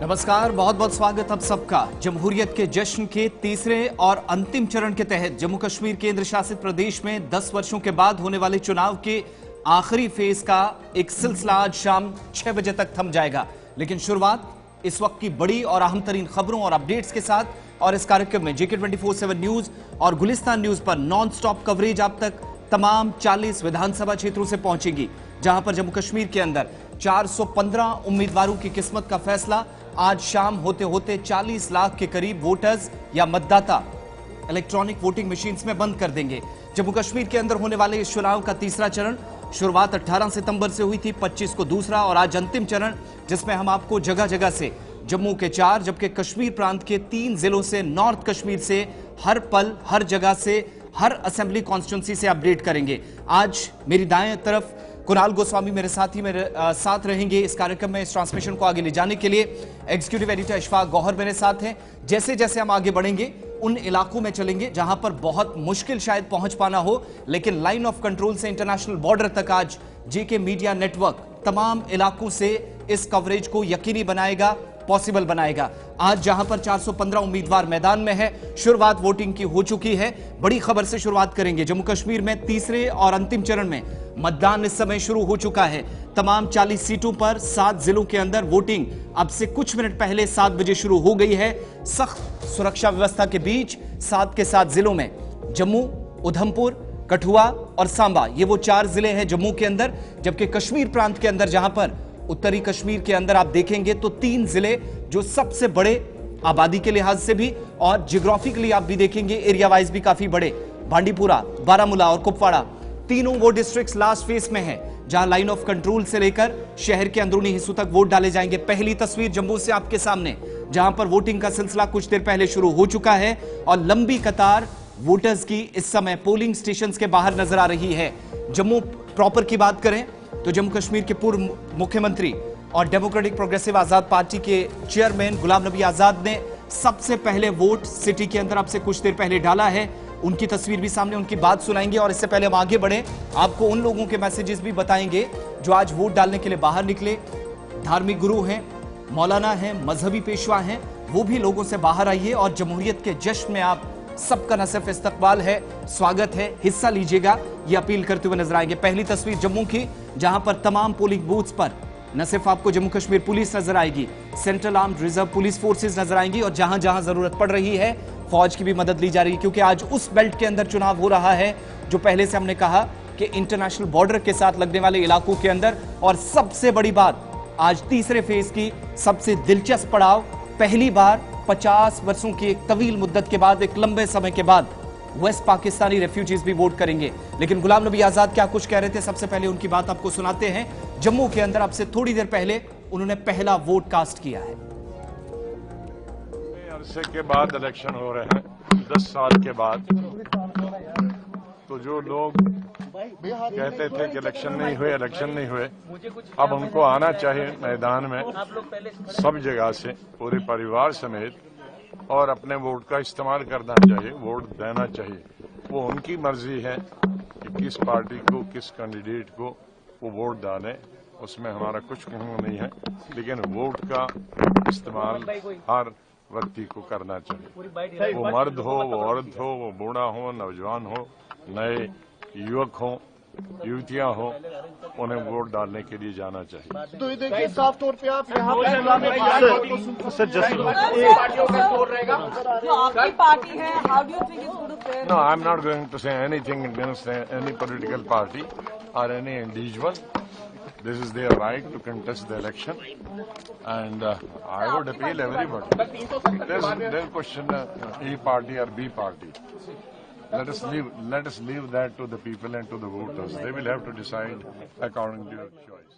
नमस्कार, बहुत बहुत स्वागत आप सबका। जमहूरियत के जश्न के तीसरे और अंतिम चरण के तहत जम्मू कश्मीर केंद्र शासित प्रदेश में 10 वर्षों के बाद होने वाले चुनाव के आखिरी फेज का एक सिलसिला आज शाम 6 बजे तक थम जाएगा। लेकिन शुरुआत इस वक्त की बड़ी और अहम तरीन खबरों और अपडेट्स के साथ, और इस कार्यक्रम में JK 24/7 न्यूज और गुलिस्तान न्यूज पर नॉन स्टॉप कवरेज आप तक तमाम 40 विधानसभा क्षेत्रों से पहुंचेगी, जहां पर जम्मू कश्मीर के अंदर 415 उम्मीदवारों की किस्मत का फैसला आज शाम होते होते 40 लाख के करीब वोटर्स या मतदाता इलेक्ट्रॉनिक वोटिंग मशीन्स में बंद कर देंगे। जम्मू कश्मीर के अंदर होने वाले इस चुनाव का तीसरा चरण शुरुआत 18 सितंबर से हुई थी, 25 को दूसरा और आज अंतिम चरण, जिसमें हम आपको जगह जगह से जम्मू के 4 जबकि कश्मीर प्रांत के 3 जिलों से, नॉर्थ कश्मीर से हर पल हर जगह से हर असेंबली कॉन्स्टिट्यूंसी से अपडेट करेंगे। आज मेरी दाएं तरफ कुणाल गोस्वामी मेरे साथ रहेंगे इस कार्यक्रम में, इस ट्रांसमिशन को आगे ले जाने के लिए। एग्जीक्यूटिव एडिटर इशफाक गौहर मेरे साथ हैं। जैसे जैसे हम आगे बढ़ेंगे उन इलाकों में चलेंगे जहां पर बहुत मुश्किल शायद पहुंच पाना हो, लेकिन लाइन ऑफ कंट्रोल से इंटरनेशनल बॉर्डर तक आज JK मीडिया नेटवर्क तमाम इलाकों से इस कवरेज को यकीनी बनाएगा, पॉसिबल बनाएगा। आज जहां पर 415 उम्मीदवार मैदान में है, शुरुआत वोटिंग की हो चुकी है। बड़ी खबर से शुरुआत करेंगे। जम्मू कश्मीर में तीसरे और अंतिम चरण में मतदान इस समय शुरू हो चुका है। तमाम 40 सीटों पर 7 जिलों के अंदर वोटिंग अब से कुछ मिनट पहले 7 बजे शुरू हो गई है। सख्त सुरक्षा व्यवस्था के बीच 7 के 7 जिलों में जम्मू, उधमपुर, कठुआ और सांबा, ये वो 4 जिले हैं जम्मू के अंदर। जबकि कश्मीर प्रांत के अंदर, जहां पर उत्तरी कश्मीर के अंदर आप देखेंगे तो 3 जिले जो सबसे बड़े आबादी के लिहाज से भी और जियोग्राफिकली आप भी देखेंगे एरिया वाइज भी काफी बड़े, बांडीपुरा, बारामूला और कुपवाड़ा, तीनों वो डिस्ट्रिक्ट्स लास्ट फेज में हैं, जहां लाइन ऑफ कंट्रोल से लेकर शहर के अंदरूनी हिस्सों तक वोट डाले जाएंगे। पहली तस्वीर जम्मू से आपके सामने, जहां पर वोटिंग का सिलसिला कुछ देर पहले शुरू हो चुका है और लंबी कतार वोटर्स की इस समय पोलिंग स्टेशंस के बाहर नजर आ रही है। जम्मू प्रॉपर की बात करें तो जम्मू कश्मीर के पूर्व मुख्यमंत्री और डेमोक्रेटिक प्रोग्रेसिव आजाद पार्टी के चेयरमैन गुलाम नबी आजाद ने सबसे पहले वोट सिटी के अंदर आपसे कुछ देर पहले डाला है। उनकी तस्वीर भी सामने, उनकी बात सुनाएंगे। और इससे पहले हम आगे बढ़े, आपको उन लोगों के मैसेजेस भी बताएंगे जो आज वोट डालने के लिए बाहर निकले। धार्मिक गुरु हैं, मौलाना हैं, मजहबी पेशवा हैं, वो भी लोगों से बाहर आइए और जमहूरियत के जश्न में आप सबका न सिर्फ इस्तकबाल है, स्वागत है, हिस्सा लीजिएगा, ये अपील करते हुए नजर आएंगे। पहली तस्वीर जम्मू की, जहां पर तमाम पोलिंग बूथ्स पर न सिर्फ आपको जम्मू कश्मीर पुलिस नजर आएगी, central armed reserve police forces नजर आएंगी और जहां जहां जरूरत पड़ रही है फौज की भी मदद ली जा रही है, क्योंकि आज उस बेल्ट के अंदर चुनाव हो रहा है जो पहले से हमने कहा कि इंटरनेशनल बॉर्डर के साथ लगने वाले इलाकों के अंदर। और सबसे बड़ी बात, आज तीसरे फेज की सबसे दिलचस्प पड़ाव, पहली बार 50 वर्षों की एक तवील मुद्दत के बाद, एक लंबे समय के बाद वेस्ट पाकिस्तानी रेफ्यूजीज भी वोट करेंगे। लेकिन गुलाम नबी आजाद क्या कुछ कह रहे थे, सबसे पहले उनकी बात आपको सुनाते हैं। जम्मू के अंदर अब से थोड़ी देर पहले उन्होंने पहला वोट कास्ट किया है। अरसे के बाद इलेक्शन हो रहे हैं, 10 साल के बाद। तो जो लोग कहते थे कि इलेक्शन नहीं हुए, अब उनको आना चाहिए मैदान में सब जगह से, पूरे परिवार समेत, और अपने वोट का इस्तेमाल करना चाहिए, वोट देना चाहिए। वो उनकी मर्जी है कि किस पार्टी को, किस कैंडिडेट को वो वोट डालें, उसमें हमारा कुछ कहना नहीं है। लेकिन वोट का इस्तेमाल हर व्यक्ति को करना चाहिए, वो मर्द हो, वो औरत हो, वो बूढ़ा हो, नौजवान हो, नए युवक हो, युवतियां हो, उन्हें वोट डालने के लिए जाना चाहिए। तो ये देखिए, साफ तौर पे आप यहाँ पे No, I'm not going to say anything against any political party or any individual. This is their right to contest the election, and I would appeal everybody. There's question A party or B party. Let us leave that to the people and to the voters. They will have to decide according to your choice.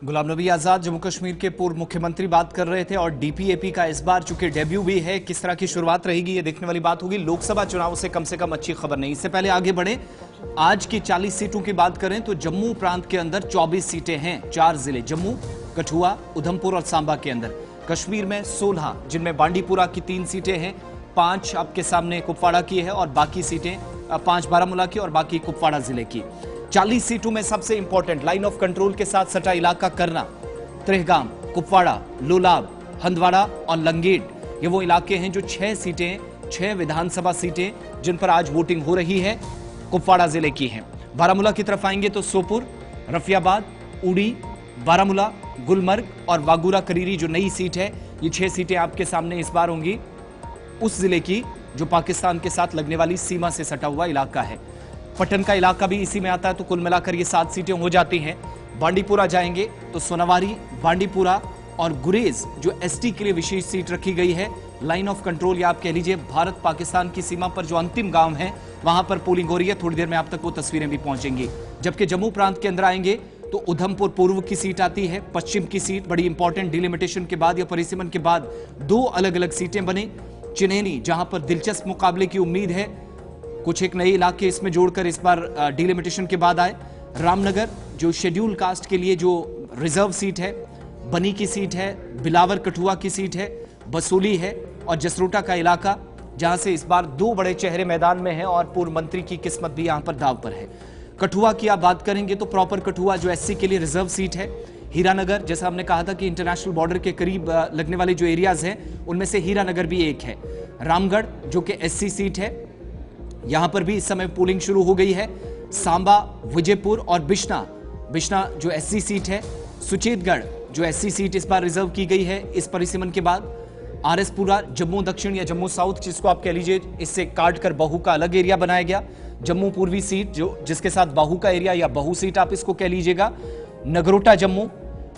Ghulam Nabi Azad Jammu Kashmir के पूर्व मुख्यमंत्री बात कर रहे थे और DPAP का इस बार चूंकि डेब्यू भी है, किस तरह की शुरुआत रहेगी ये देखने वाली बात होगी। लोकसभा चुनाव से कम अच्छी खबर नहीं। इससे पहले आगे बढ़े, आज की 40 सीटों की बात करें तो जम्मू प्रांत के अंदर 24 सीटें हैं, 4 जिले जम्मू, कठुआ, उधमपुर और सांबा के अंदर। कश्मीर में 16, जिनमें बांडीपुरा की 3 सीटें हैं, 5 आपके सामने कुपवाड़ा की है और बाकी सीटें 5 बारामूला की और बाकी कुपवाड़ा जिले की। 40 सीटों में सबसे इंपॉर्टेंट लाइन ऑफ कंट्रोल के साथ सटा इलाका करना, त्रेहगाम, कुपवाड़ा, लोलाब, हंदवाड़ा और लंगेट, ये वो इलाके हैं जो 6 विधानसभा सीटें जिन पर आज वोटिंग हो रही है, कुपवाड़ा जिले की हैं। बारामूला की तरफ आएंगे तो सोपुर, रफियाबाद, उड़ी, बारामूला, गुलमर्ग और वागूरा करीरी जो नई सीट है, ये 6 सीटें आपके सामने इस बार होंगी उस जिले की जो पाकिस्तान के साथ लगने वाली सीमा से सटा हुआ इलाका है। पटन का इलाका भी इसी में आता है, तो कुल मिलाकर ये 7 सीटें हो जाती हैं। बांडीपुरा जाएंगे तो सोनावारी, बांडीपुरा और गुरेज जो एसटी के लिए विशेष सीट रखी गई है, लाइन ऑफ कंट्रोल या आप कह लीजिए भारत पाकिस्तान की सीमा पर जो अंतिम गांव है वहां पर पोलिंग हो रही है। थोड़ी देर में आप तक वो तस्वीरें भी पहुंचेंगी। जबकि जम्मू प्रांत के अंदर आएंगे तो उधमपुर पूर्व की सीट आती है, पश्चिम की सीट बड़ी इंपॉर्टेंट, डिलिमिटेशन के बाद या परिसीमन के बाद 2 अलग अलग सीटें बने। चिन्हैनी जहां पर दिलचस्प मुकाबले की उम्मीद है, कुछ एक नए इलाके इसमें जोड़कर इस बार डिलिमिटेशन के बाद आए। रामनगर जो शेड्यूल कास्ट के लिए जो रिजर्व सीट है, बनी की सीट है, बिलावर कठुआ की सीट है, बसोली है और जसरोटा का इलाका जहां से इस बार 2 बड़े चेहरे मैदान में हैं और पूर्व मंत्री की किस्मत भी यहां पर दांव पर है। कठुआ की आप बात करेंगे तो प्रॉपर कठुआ जो एससी के लिए रिजर्व सीट है। हीरानगर, जैसा हमने कहा था कि इंटरनेशनल बॉर्डर के करीब लगने वाले जो एरियाज हैं उनमें से हीरानगर भी एक है। रामगढ़ जो कि एससी सीट है, यहां पर भी इस समय पोलिंग शुरू हो गई है। सांबा, विजयपुर और बिश्ना जो एससी सीट है। सुचेतगढ़ जो एससी सीट इस बार रिजर्व की गई है इस परिसीमन के बाद। आरएसपुरा, जम्मू दक्षिण या जम्मू साउथ जिसको आप कह लीजिए, इससे काट कर बहू का अलग एरिया बनाया गया। जम्मू पूर्वी सीट जो जिसके साथ बाहू का एरिया या बहू सीट आप इसको कह लीजिएगा। नगरोटा जम्मू,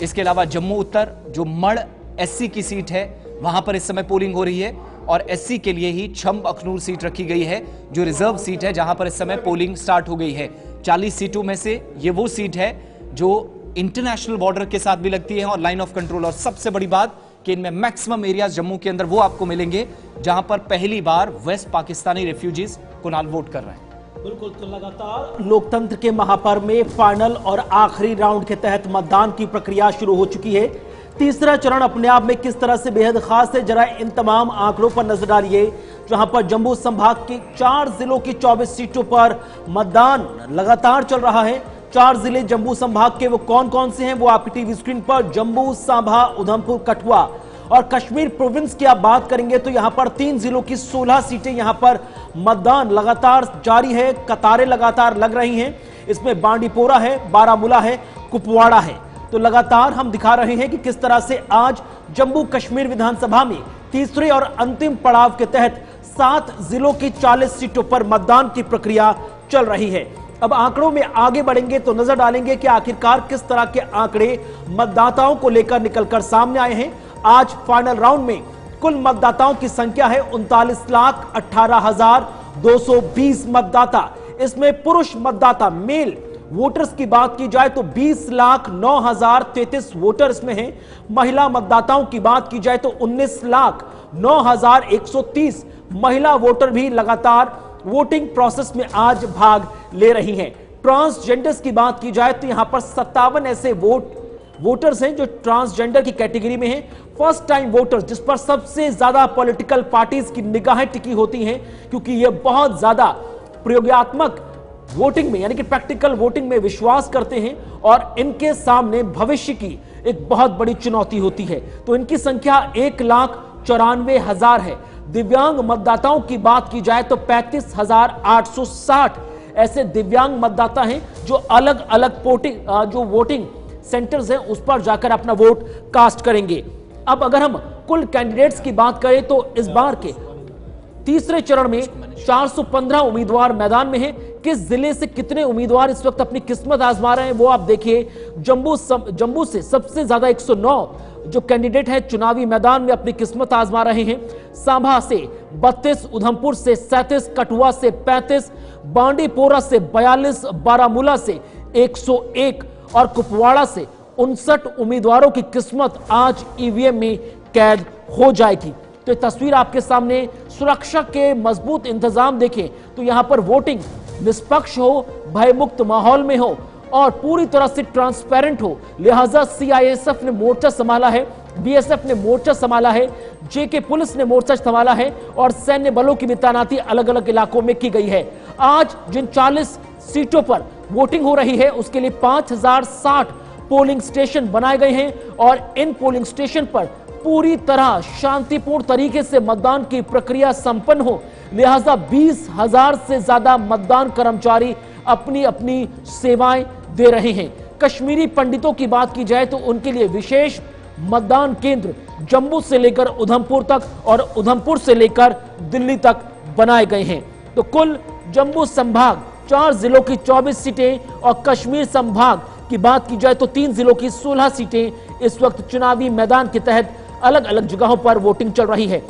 इसके अलावा जम्मू उत्तर जो मड़ एससी की सीट है वहां पर इस समय पोलिंग हो रही है और एससी के लिए ही छंब अखनूर सीट रखी गई है जो रिजर्व सीट है जहां पर इस समय पोलिंग स्टार्ट हो गई है। 40 सीटों में से ये वो सीट है जो इंटरनेशनल बॉर्डर के साथ भी लगती है और लाइन ऑफ कंट्रोल। और सबसे बड़ी बात कि इनमें मैक्सिमम एरियाज जम्मू के अंदर वो आपको मिलेंगे जहां पर पहली बार वेस्ट पाकिस्तानी रेफ्यूजीज कुनाल वोट कर रहे हैं। बिल्कुल, तो लगातार लोकतंत्र के महापर्व में फाइनल और आखिरी राउंड के तहत मतदान की प्रक्रिया शुरू हो चुकी है। तीसरा चरण अपने आप में किस तरह से बेहद खास है, जरा इन तमाम आंकड़ों पर नजर डालिए। जहां पर जम्मू संभाग की 4 जिलों की 24 सीटों पर मतदान लगातार चल रहा है। 4 जिले जम्मू संभाग के वो कौन कौन से हैं वो आपकी टीवी स्क्रीन पर जम्मू, सांबा, उधमपुर, कठुआ और कश्मीर प्रोविंस की आप बात करेंगे तो यहां पर 3 जिलों की 16 सीटें यहां पर मतदान लगातार जारी है, कतारें लगातार लग रही हैं। इसमें बांडीपोरा है, बारामूला है, कुपवाड़ा है। तो लगातार हम दिखा रहे हैं कि किस तरह से आज जम्मू कश्मीर विधानसभा में तीसरे और अंतिम पड़ाव के तहत 7 जिलों की 40 सीटों पर मतदान की प्रक्रिया चल रही है। अब आंकड़ों में आगे बढ़ेंगे तो नजर डालेंगे कि आखिरकार किस तरह के आंकड़े मतदाताओं को लेकर निकलकर सामने आए हैं। आज फाइनल राउंड में कुल मतदाताओं की संख्या है 39,18,220 मतदाता। इसमें पुरुष मतदाता मेल वोटर्स की बात की जाए तो 20,09,033 वोटर इसमें हैं। महिला मतदाताओं की बात की जाए तो 19,09,130 महिला वोटर भी लगातार वोटिंग प्रोसेस में आज भाग ले रही हैं। ट्रांसजेंडर्स की बात की जाए तो यहां पर 57 ऐसे वोटर्स हैं जो ट्रांसजेंडर की कैटेगरी में हैं। फर्स्ट टाइम वोटर्स जिस पर सबसे ज्यादा पॉलिटिकल पार्टीज की निगाहें टिकी होती हैं क्योंकि ये बहुत ज्यादा प्रयोगात्मक वोटिंग में यानी कि प्रैक्टिकल वोटिंग में विश्वास करते हैं और इनके सामने भविष्य की एक बहुत बड़ी चुनौती होती है। तो इनकी संख्या 1,94,000 है। दिव्यांग मतदाताओं की बात की जाए तो 35,860 ऐसे दिव्यांग मतदाता हैं जो अलग अलग वोटिंग सेंटर्स हैं उस पर जाकर अपना वोट कास्ट करेंगे। अब अगर हम कुल कैंडिडेट्स की बात करें तो इस बार के तीसरे चरण में 415 उम्मीदवार मैदान में हैं। किस जिले से कितने उम्मीदवार इस वक्त अपनी किस्मत आजमा रहे हैं वो आप देखिए। जम्मू से सबसे ज्यादा 109 जो कैंडिडेट है चुनावी मैदान में अपनी किस्मत आजमा रहे हैं। सांभा से 32, उधमपुर से 37, कठुआ से 35, बांडीपोरा से 42, बारामूला से 101 और कुपवाड़ा से 59 उम्मीदवारों की किस्मत आज ईवीएम में कैद हो जाएगी। तो तस्वीर आपके सामने, सुरक्षा के मजबूत इंतजाम देखें तो यहां पर वोटिंग निष्पक्ष हो, भयमुक्त माहौल में हो और पूरी तरह से ट्रांसपेरेंट हो। लिहाजा सीआईएसएफ ने मोर्चा संभाला है, बीएसएफ ने मोर्चा संभाला है, जेके पुलिस ने मोर्चा संभाला है और सैन्य बलों की भी तैनाती अलग अलग इलाकों में की गई है। आज जिन 40 सीटों पर वोटिंग हो रही है उसके लिए 5060 पोलिंग स्टेशन बनाए गए हैं और इन पोलिंग स्टेशन पर पूरी तरह शांतिपूर्ण तरीके से मतदान की प्रक्रिया संपन्न हो, लिहाजा 20,000 से ज्यादा मतदान कर्मचारी अपनी अपनी सेवाएं दे रहे हैं। कश्मीरी पंडितों की बात की जाए तो उनके लिए विशेष मतदान केंद्र जम्मू से लेकर उधमपुर तक और उधमपुर से लेकर दिल्ली तक बनाए गए हैं। तो कुल जम्मू संभाग 4 जिलों की 24 सीटें और कश्मीर संभाग की बात की जाए तो 3 जिलों की 16 सीटें इस वक्त चुनावी मैदान के तहत अलग अलग जगहों पर वोटिंग चल रही है।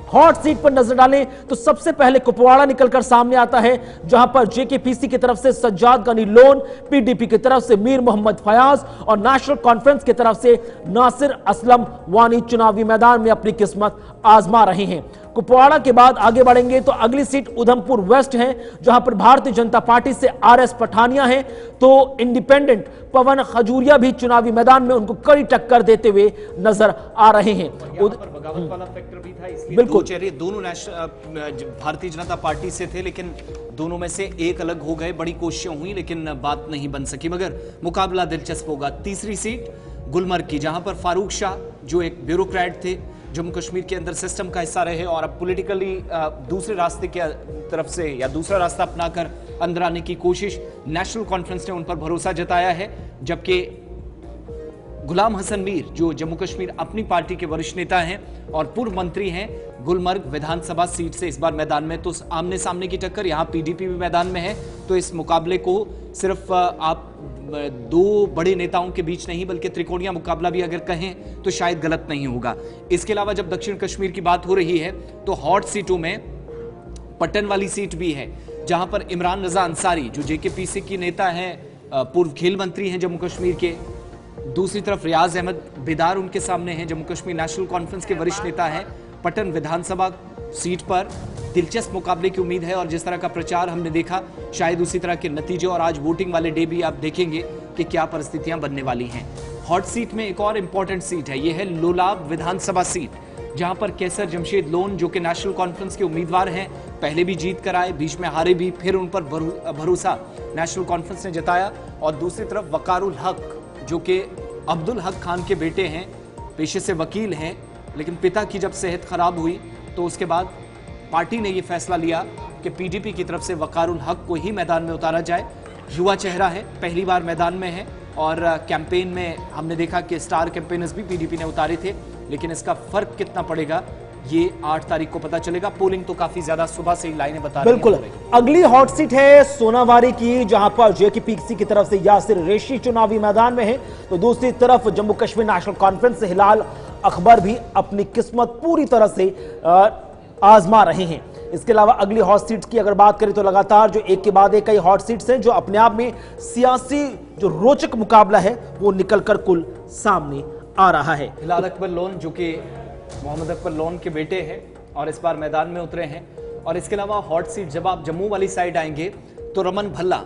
हॉट सीट पर नजर डालें तो सबसे पहले कुपवाड़ा निकलकर सामने आता है, जहां पर जेकेपीसी की तरफ से सज्जाद गनी लोन, पीडीपी की तरफ से मीर मोहम्मद फयाज और नेशनल कॉन्फ्रेंस की तरफ से नासिर असलम वानी चुनावी मैदान में अपनी किस्मत आजमा रहे हैं। कुपवाड़ा के बाद आगे बढ़ेंगे तो अगली सीट उधमपुर वेस्ट है, जहां पर भारतीय जनता पार्टी से आरएस पठानिया है, तो इंडिपेंडेंट पवन खजूरिया भी चुनावी मैदान में उनको कड़ी टक्कर देते हुए नजर आ रहे हैं। बगावत वाला फैक्टर भी था, इसलिए बिल्कुल दो चेहरे दोनों भारतीय जनता पार्टी से थे, लेकिन दोनों में से एक अलग हो गए। बड़ी कोशिशें हुई लेकिन बात नहीं बन सकी, मगर मुकाबला दिलचस्प होगा। तीसरी सीट गुलमर्ग की, जहां पर फारूक शाह जो एक ब्यूरोक्रेट थे, जम्मू कश्मीर के अंदर सिस्टम का हिस्सा रहे और अब पॉलिटिकली दूसरे रास्ते की तरफ से या दूसरा रास्ता अपनाकर अंदर आने की कोशिश, नेशनल कॉन्फ्रेंस ने उन पर भरोसा जताया है। जबकि गुलाम हसन मीर जो जम्मू कश्मीर अपनी पार्टी के वरिष्ठ नेता हैं और पूर्व मंत्री हैं, गुलमर्ग विधानसभा सीट से इस बार मैदान में, तो आमने सामने की टक्कर, यहां पीडीपी भी मैदान में है। तो इस मुकाबले को सिर्फ आप दो बड़े नेताओं के बीच नहीं बल्कि त्रिकोणीय मुकाबला भी अगर कहें तो शायद गलत नहीं होगा। इसके अलावा जब दक्षिण कश्मीर की बात हो रही है तो हॉट सीटों में पट्टन वाली सीट भी है, जहां पर इमरान रजा अंसारी जो जेकेपीसी की नेता हैं, पूर्व खेल मंत्री हैं जम्मू कश्मीर के, दूसरी तरफ रियाज अहमद बेदार उनके सामने हैं, जम्मू कश्मीर नेशनल कॉन्फ्रेंस के वरिष्ठ नेता हैं। पट्टन विधानसभा सीट पर दिलचस्प मुकाबले की उम्मीद है और जिस तरह का प्रचार हमने देखा, शायद उसी तरह के नतीजे और आज वोटिंग वाले डे भी आप देखेंगे कि क्या परिस्थितियां बनने वाली हैं। हॉट सीट में एक और इंपॉर्टेंट सीट है, यह है लोलाब विधानसभा सीट, जहां पर कैसर जमशेद लोन जो कि नेशनल कॉन्फ्रेंस के उम्मीदवार हैं, पहले भी जीत कर आए, बीच में हारे भी, फिर उन पर भरोसा नेशनल कॉन्फ्रेंस ने जताया। और दूसरी तरफ वकारुल हक जो कि अब्दुल हक खान के बेटे हैं, पेशे से वकील हैं, लेकिन पिता की जब सेहत खराब हुई तो उसके बाद पार्टी ने यह फैसला लिया कि पीडीपी की तरफ से वकारुल हक को ही मैदान में उतारा जाए। युवा चेहरा है, पहली बार मैदान में है और कैंपेन में हमने देखा कि स्टार कैंपेनर्स भी पीडीपी ने उतारे थे, लेकिन इसका फर्क कितना पड़ेगा ये 8 तारीख को पता चलेगा। पोलिंग तो काफी ज्यादा सुबह से ही लाइनें बता रही हैं। बिल्कुल। अगली हॉट सीट है सोनावारी की, जहां पर जेकेपीसी की तरफ से यासिर रेशी चुनावी मैदान में है, तो दूसरी तरफ जम्मू कश्मीर नेशनल कॉन्फ्रेंस से हिलाल अकबर भी अपनी किस्मत पूरी तरह से आजमा रहे हैं। इसके अलावा अगली हॉट सीट्स की अगर बात करें तो लगातार जो एक के बाद एक कई हॉट सीट्स हैं, जो अपने आप में सियासी जो रोचक मुकाबला है वो निकलकर कुल सामने आ रहा है। हिलाल अकबर लोन जो कि मोहम्मद अकबर लोन के बेटे हैं और इस बार मैदान में उतरे हैं। और इसके अलावा हॉट सीट जब आप जम्मू वाली साइड आएंगे तो रमन भल्ला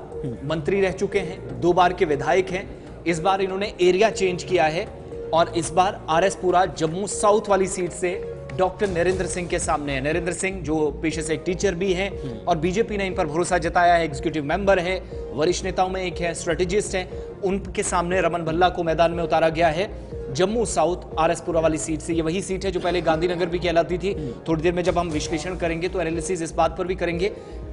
मंत्री रह चुके हैं, 2 बार के विधायक हैं, इस बार इन्होंने एरिया चेंज किया है और इस बार आरएस पुरा जम्मू साउथ वाली सीट से डॉक्टर नरेंद्र सिंह के सामने है। नरेंद्र सिंह जो पेशे से एक टीचर भी हैं और बीजेपी ने इन पर भरोसा जताया है, एग्जीक्यूटिव मेंबर है, वरिष्ठ नेताओं में एक है, स्ट्रेटेजिस्ट हैं, उनके सामने रमन भल्ला को मैदान में उतारा गया है जम्मू साउथ आरएसपुरा वाली सीट से। ये वही सीट है जो पहले गांधीनगर भी कहलाती थी। थोड़ी देर में जब हम विश्लेषण करेंगे तो एनालिसिस इस बात पर भी करेंगे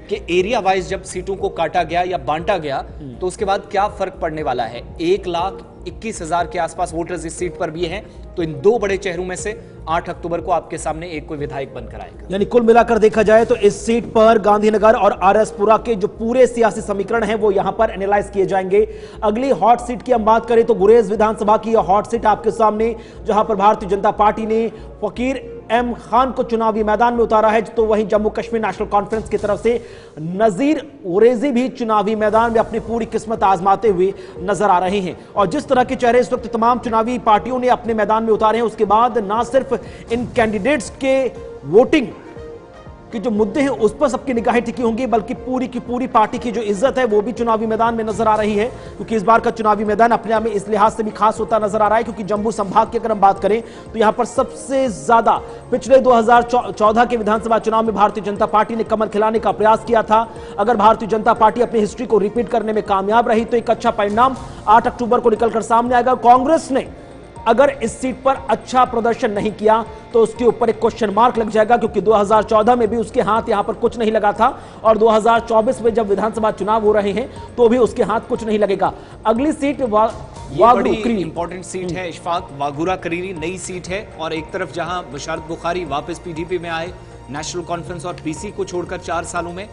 कि एरिया वाइज जब सीटों को काटा गया या बांटा गया तो उसके बाद क्या फर्क पड़ने वाला है। 1,21,000 के आसपास वोटर्स इस सीट पर भी हैं, तो इन 2 बड़े चेहरों में से 8 अक्टूबर को आपके सामने एक कोई विधायक बनकर आएगा। यानी कुल मिलाकर देखा जाए तो इस सीट पर गांधीनगर और आरएसपुरा के जो पूरे सियासी समीकरण हैं वो यहां पर एनालाइज किए जाएंगे। अगली हॉट सीट की हम बात करें तो गुरेज विधानसभा की यह हॉट सीट आपके सामने, जहां पर भारतीय जनता पार्टी ने फकीर एम खान को चुनावी मैदान में उतारा है, तो वहीं जम्मू कश्मीर नेशनल कॉन्फ्रेंस की तरफ से नजीर उरेजी भी चुनावी मैदान में अपनी पूरी किस्मत आजमाते हुए नजर आ रहे हैं। और जिस तरह के चेहरे इस वक्त तमाम चुनावी पार्टियों ने अपने मैदान में उतारे हैं, उसके बाद ना सिर्फ इन कैंडिडेट्स के वोटिंग कि जो मुद्दे हैं उस पर सबकी निगाहें टिकी होंगी, बल्कि पूरी की पूरी पार्टी की जो इज्जत है वो भी चुनावी मैदान में नजर आ रही है। क्योंकि इस बार का चुनावी मैदान अपने आप में इस लिहाज से भी खास होता नजर आ रहा है क्योंकि जम्मू संभाग की अगर हम बात करें तो यहां पर सबसे ज्यादा पिछले 2014 के विधानसभा चुनाव में भारतीय जनता पार्टी ने कमर खिलाने का प्रयास किया था। अगर भारतीय जनता पार्टी अपनी हिस्ट्री को रिपीट करने में कामयाब रही तो एक अच्छा परिणाम 8 अक्टूबर को निकलकर सामने आएगा। कांग्रेस ने अगर इस सीट पर अच्छा प्रदर्शन नहीं किया तो उसके ऊपर एक क्वेश्चन मार्क लग जाएगा, क्योंकि 2014 में भी उसके हाथ यहां पर कुछ नहीं लगा था और 2024 में जब विधानसभा चुनाव हो रहे हैं तो भी उसके हाथ कुछ नहीं लगेगा। अगली सीट इंपॉर्टेंट सीट है इशफाक, वागुरा करीरी नई सीट है और एक तरफ जहां बशारत बुखारी वापस पीडीपी में आए, नेशनल कॉन्फ्रेंस और पीसी को छोड़कर 4 सालों में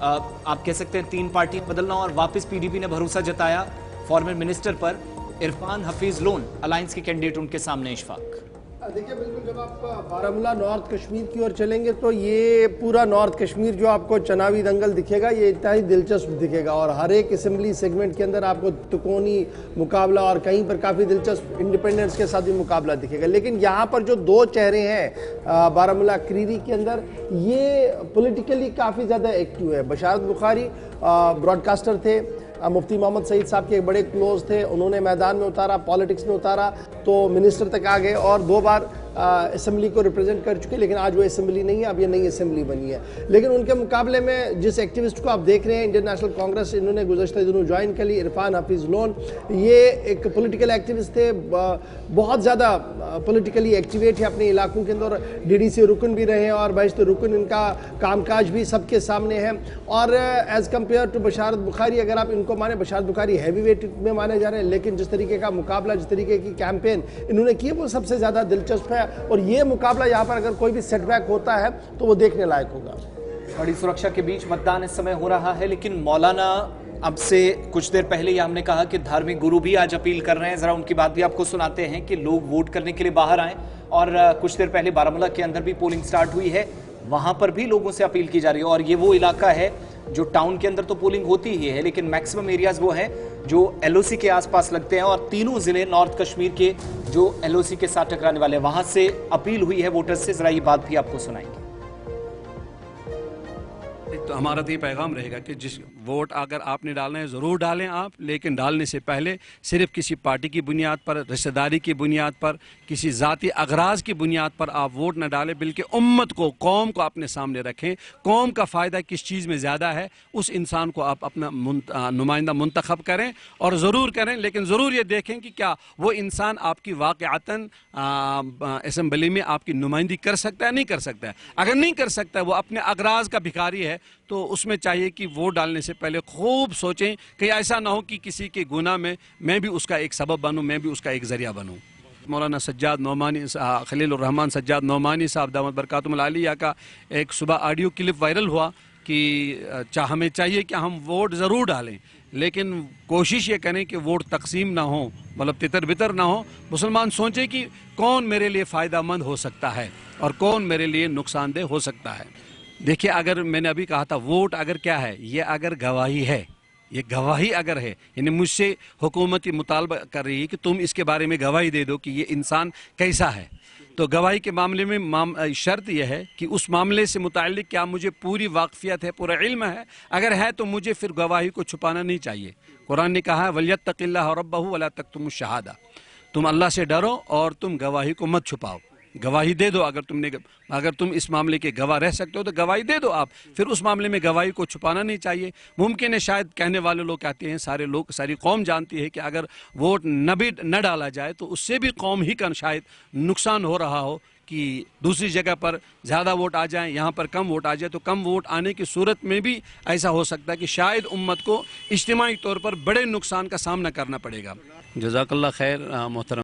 आप कह सकते हैं 3 पार्टी बदलना और वापस पीडीपी ने भरोसा जताया फॉर्मर मिनिस्टर पर। इरफान हफीज लोन अलायंस के कैंडिडेट उनके सामने इशफाक। देखिए बिल्कुल, जब आप बारामूला नॉर्थ कश्मीर की ओर चलेंगे तो ये पूरा नॉर्थ कश्मीर जो आपको चुनावी दंगल दिखेगा ये इतना ही दिलचस्प दिखेगा और हर एक असेंबली सेगमेंट के अंदर आपको तिकोनी मुकाबला और कहीं पर काफ़ी दिलचस्प इंडिपेंडेंस के साथ भी मुकाबला दिखेगा। लेकिन यहाँ पर जो 2 चेहरे हैं बारामूला करीरी के अंदर, ये पॉलिटिकली काफ़ी ज़्यादा एक्टिव है। बशारत बुखारी ब्रॉडकास्टर थे, मुफ्ती मोहम्मद सईद साहब के एक बड़े क्लोज थे, उन्होंने मैदान में उतारा, पॉलिटिक्स में उतारा तो मिनिस्टर तक आ गए और 2 बार असेंबली को रिप्रेजेंट कर चुके। लेकिन आज वो असेंबली नहीं है, अब ये नई असेंबली बनी है। लेकिन उनके मुकाबले में जिस एक्टिविस्ट को आप देख रहे हैं, इंडियन नेशनल कांग्रेस, इन्होंने गुज़श्ता दिनों ज्वाइन कर ली, इरफान हफीज़ लोन, ये एक पॉलिटिकल एक्टिविस्ट थे, बहुत ज़्यादा पॉलिटिकली एक्टिवेट है अपने इलाकों के अंदर, डीडीसी रुकन भी रहे हैं और बैश्त रुकन, इनका कामकाज भी सबके सामने है। और एज़ कम्पेयर टू बशारत बुखारी, अगर आप इनको माने, बशारत बुखारी हैवी वेट में माने जा रहे हैं, लेकिन जिस तरीके का मुकाबला, जिस तरीके की कैंपेन इन्होंने की वो सबसे ज़्यादा दिलचस्प है और ये मुकाबला यहाँ पर अगर कोई भी सेटबैक होता है तो वो देखने लायक होगा। बड़ी सुरक्षा के बीच मतदान इस समय हो रहा है, लेकिन मौलाना अब से कुछ देर पहले ही हमने कहा कि धार्मिक गुरु भी आज अपील कर रहे हैं, जरा उनकी बात भी आपको सुनाते हैं कि लोग वोट करने के लिए बाहर आए। और कुछ देर पहले बारामूला के अंदर भी पोलिंग स्टार्ट हुई है, वहां पर भी लोगों से अपील की जा रही है। और ये वो इलाका है जो टाउन के अंदर तो पोलिंग होती ही है, लेकिन मैक्सिमम एरियाज वो हैं जो एलओसी के आसपास लगते हैं और तीनों जिले नॉर्थ कश्मीर के जो एलओसी के साथ टकराने वाले हैं, वहां से अपील हुई है वोटर्स से। जरा ये बात भी आपको सुनाएंगे। तो हमारा तो ये पैगाम रहेगा कि जिस वोट अगर आपने डालना है ज़रूर डालें आप, लेकिन डालने से पहले सिर्फ किसी पार्टी की बुनियाद पर, रिश्तेदारी की बुनियाद पर, किसी ज़ाती अगराज की बुनियाद पर आप वोट न डालें, बल्कि उम्मत को, कौम को अपने सामने रखें। कौम का फ़ायदा किस चीज़ में ज़्यादा है, उस इंसान को आप अपना नुमाइंदा मुंतखब करें और ज़रूर करें। लेकिन ज़रूर ये देखें कि क्या वो इंसान आपकी वाक़अतन असम्बली में आपकी नुमाइंदगी कर सकता है, नहीं कर सकता है। अगर नहीं कर सकता है, वो अपने अगराज का भिखारी है, तो उसमें चाहिए कि वोट डालने से पहले खूब सोचें कि ऐसा ना हो कि किसी के गुनाह में मैं भी उसका एक सबब बनूं, मैं भी उसका एक ज़रिया बनूं। मौलाना सज्जाद नौमानी, खलील रहमान सज्जाद नौमानी साहब दामत बरकातुहुल आलिया का एक सुबह ऑडियो क्लिप वायरल हुआ कि हमें चाहिए कि हम वोट ज़रूर डालें, लेकिन कोशिश ये करें कि वोट तकसीम ना हो, मतलब तितर बितर ना हो। मुसलमान सोचें कि कौन मेरे लिए फ़ायदा मंद हो सकता है और कौन मेरे लिए नुकसानदेह हो सकता है। देखिए, अगर मैंने अभी कहा था वोट अगर क्या है, ये अगर गवाही है, ये गवाही अगर है, यानी मुझसे हुकूमत मुतालबा कर रही है कि तुम इसके बारे में गवाही दे दो कि ये इंसान कैसा है, तो गवाही के मामले में शर्त यह है कि उस मामले से मुताल्लिक क्या मुझे पूरी वाक़फ़ियत है, पूरा इल्म है। अगर है तो मुझे फिर गवाही को छुपाना नहीं चाहिए। कुरान ने कहा है वलियत्तक़िल्लाह रब्बहु वला तक्तुमुश शहादा, तुम अल्लाह से डरो और तुम गवाही को मत छुपाओ, गवाही दे दो। अगर तुम इस मामले के गवाह रह सकते हो तो गवाही दे दो आप, फिर उस मामले में गवाही को छुपाना नहीं चाहिए। मुमकिन है शायद कहने वाले लोग कहते हैं, सारे लोग, सारी कौम जानती है कि अगर वोट न डाला जाए तो उससे भी कौम ही का शायद नुकसान हो रहा हो कि दूसरी जगह पर ज़्यादा वोट आ जाएं, यहाँ पर कम वोट आ जाए, तो कम वोट आने की सूरत में भी ऐसा हो सकता है कि शायद उम्मत को इज्तिमाई तौर पर बड़े नुकसान का सामना करना पड़ेगा। जज़ाकल्लाह खैर मोहतरम।